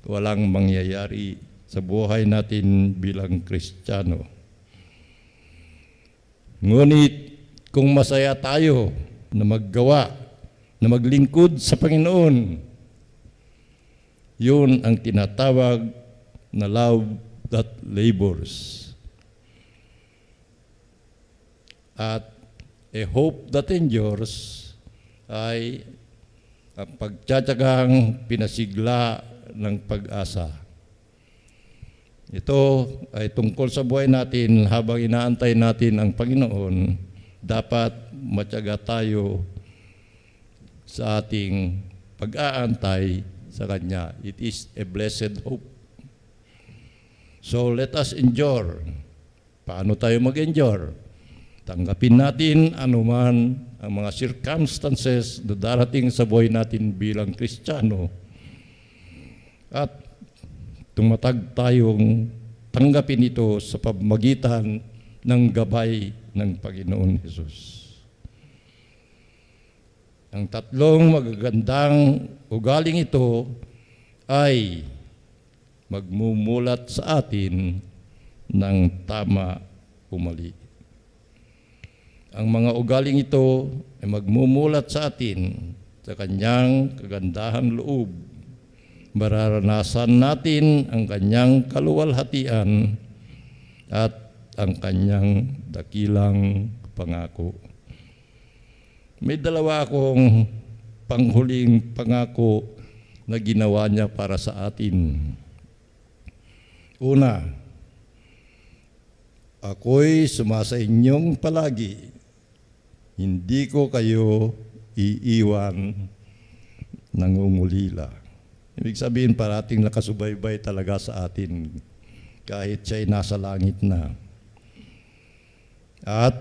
Speaker 3: walang mangyayari sa buhay natin bilang Kristiyano. Ngunit kung masaya tayo na maggawa, na maglingkod sa Panginoon, yun ang tinatawag na love that labors. At a hope that endures ay ang pagtsatsagang pinasigla ng pag-asa. Ito ay tungkol sa buhay natin habang inaantay natin ang Panginoon. Dapat matyaga tayo sa ating pag-aantay sa Kanya. It is a blessed hope. So let us endure. Paano tayo mag-endure? Tanggapin natin anuman ang mga circumstances na darating sa buhay natin bilang Kristiyano. At tumatag tayong tanggapin ito sa pamamagitan ng gabay ng Panginoon Hesus. Ang tatlong magagandang ugaling ito ay magmumulat sa atin ng tama o mali. Ang mga ugaling ito ay magmumulat sa atin sa Kanyang kagandahan loob. Mararanasan natin ang Kanyang kaluwalhatian at ang Kanyang dakilang pangako. May dalawa akong panghuling pangako na ginawa niya para sa atin. Una, ako'y sumasa inyong palagi. Hindi ko kayo iiwan nangungulila. Ibig sabihin, parating nakasubaybay talaga sa atin kahit siya'y nasa langit na. At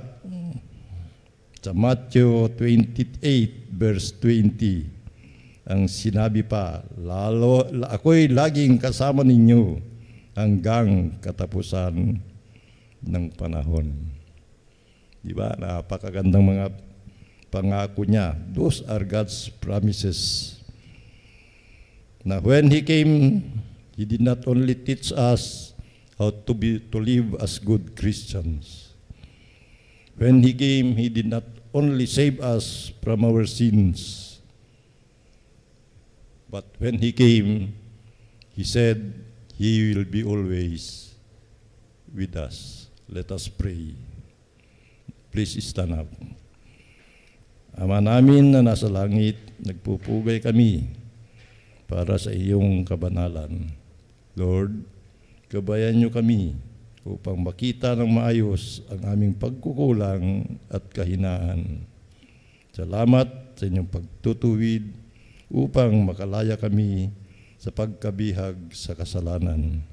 Speaker 3: sa Matthew 28 verse 20, ang sinabi pa, ako'y laging kasama ninyo hanggang katapusan ng panahon. Di ba? Napakagandang mga pangako niya. Those are God's promises. Na when He came, He did not only teach us how to live as good Christians, When He came, He did not only save us from our sins, but when He came, He said, He will be always with us. Let us pray. Please stand up. Ama namin na nasa langit, nagpupugay kami para sa iyong kabanalan. Lord, gabayan niyo kami upang makita ng maayos ang aming pagkukulang at kahinaan. Salamat sa inyong pagtutuwid upang makalaya kami sa pagkabihag sa kasalanan.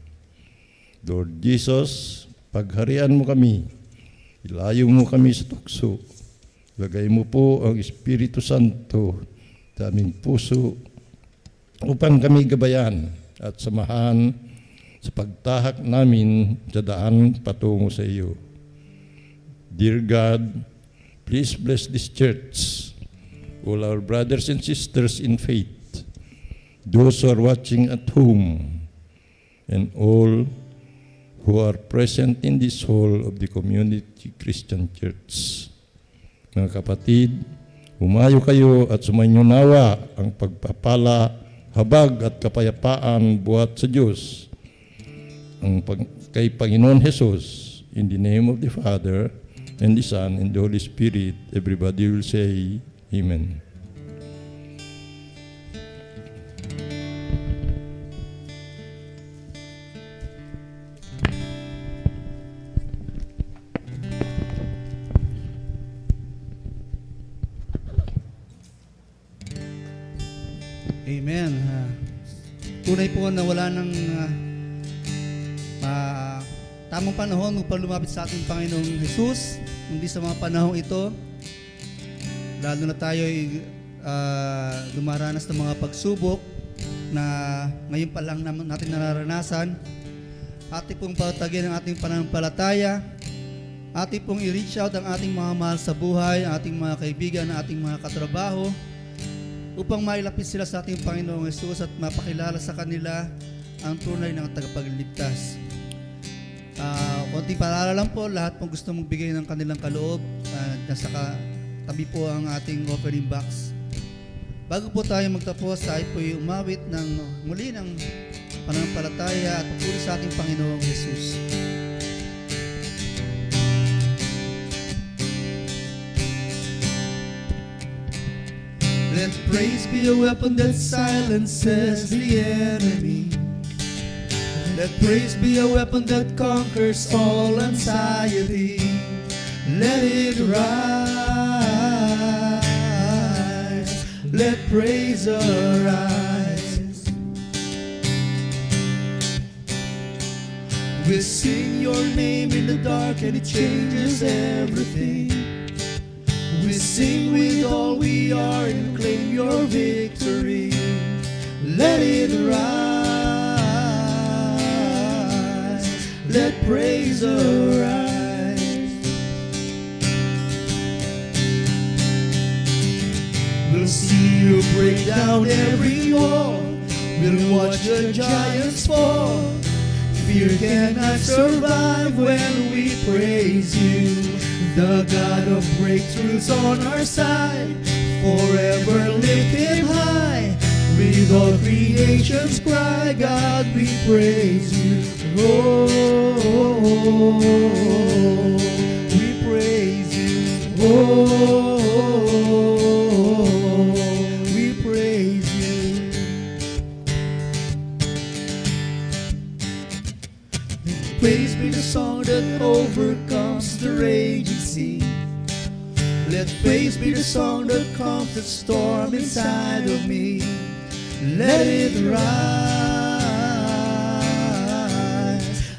Speaker 3: Lord Jesus, pagharian mo kami, ilayo mo kami sa tukso, lagay mo po ang Espiritu Santo sa aming puso upang kami gabayan at samahan sa pagtahak namin sa daan patungo sa iyo. Dear God, please bless this church, all our brothers and sisters in faith, those who are watching at home, and all who are present in this hall of the Community Christian Church. Mga kapatid, humayo kayo at sumainyo nawa ang pagpapala, habag at kapayapaan buhat sa Diyos kay Panginoon Jesus, in the name of the Father, and the Son, and the Holy Spirit. Everybody will say, Amen.
Speaker 1: Amen. Tunay po na wala ng tamang panahon upang lumapit sa ating Panginoong Jesus, hindi sa mga panahong ito, lalo na tayo ay dumaranas ng mga pagsubok na ngayon pa lang natin nararanasan. Ating pong patagyan ang ating pananampalataya, ating pong i-reach out ang ating mga mahal sa buhay, ating mga kaibigan, ating mga katrabaho, upang mailapit sila sa ating Panginoong Jesus at mapakilala sa kanila ang tunay ng tagapagligtas. Konting paalala lang po, lahat pong gusto magbigay ng kanilang kaloob, nasa tabi po ang ating offering box. Bago po tayo magtapos, tayo po umawit ng muli ng pananampalataya at pupuri sa ating Panginoong Jesus. Let praise be a weapon that silences the enemy. Let praise be a weapon that conquers all anxiety. Let it rise. Let praise arise. We sing your name in the dark and it changes everything. We sing with all we are and claim your victory. Let it rise. Let praise arise. We'll see you break down every wall. We'll watch the giants fall. Fear cannot survive when we praise you. The God of breakthroughs on our side, forever lift Him high. With all creation's cry, God, we praise you. Oh, we praise you. Oh, we praise you. Praise be the song that overcomes the raging sea. Let praise be the song that calms the storm inside of me. Let it rise.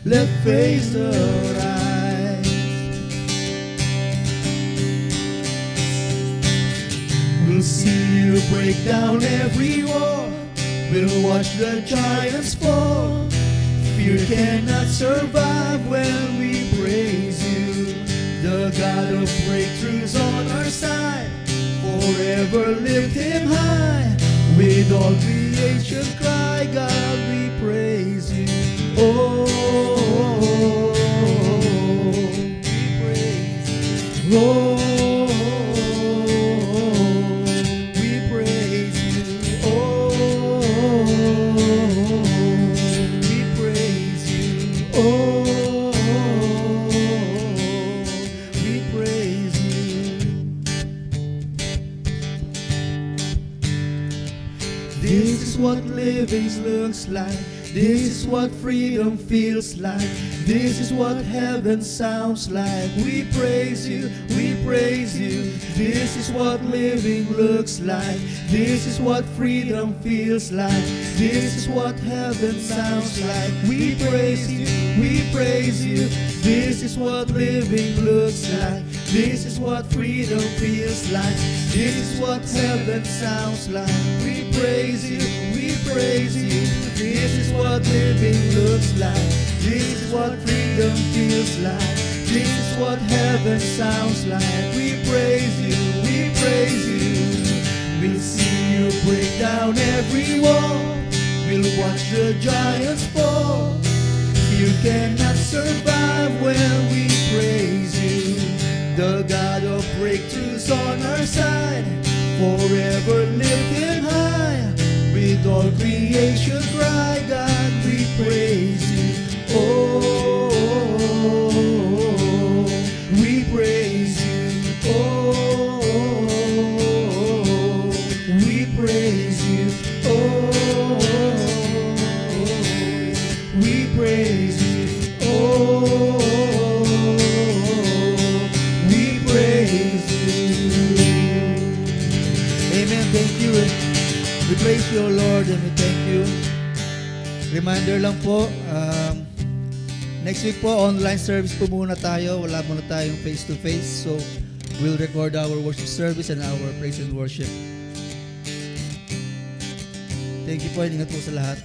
Speaker 1: Let praise arise. We'll see you break down every wall. We'll watch the giants fall. Fear cannot survive when we praise you. The God of breakthroughs on our side, forever lift Him high. With all creation cry, God, we praise you. Oh, we praise you. This is what living looks like. This is what freedom feels like. This is what heaven sounds like. We praise you, we praise you. This is what living looks like. This is what freedom feels like. This is what heaven sounds like. We praise you, we praise you. This is what living looks like. This is what freedom feels like. This is what heaven sounds like. We praise you, we praise you. This is what living looks like. This is what freedom feels like. This is what heaven sounds like. We praise you, we praise you. We'll see you break down every wall. We'll watch the giants fall. You cannot survive when we praise you. The God of breakthroughs on our side, forever lifted high. With all creation cry, God, we praise you. Oh, we praise you. Oh, we praise you. Oh, we praise you. Oh, we praise you. Amen. Thank you. We praise you, Lord, and we thank you. Reminder lang po, next week po, online service po muna tayo. Wala muna tayong face-to-face. So, we'll record our worship service and our praise and worship. Thank you po. Ingat po sa lahat.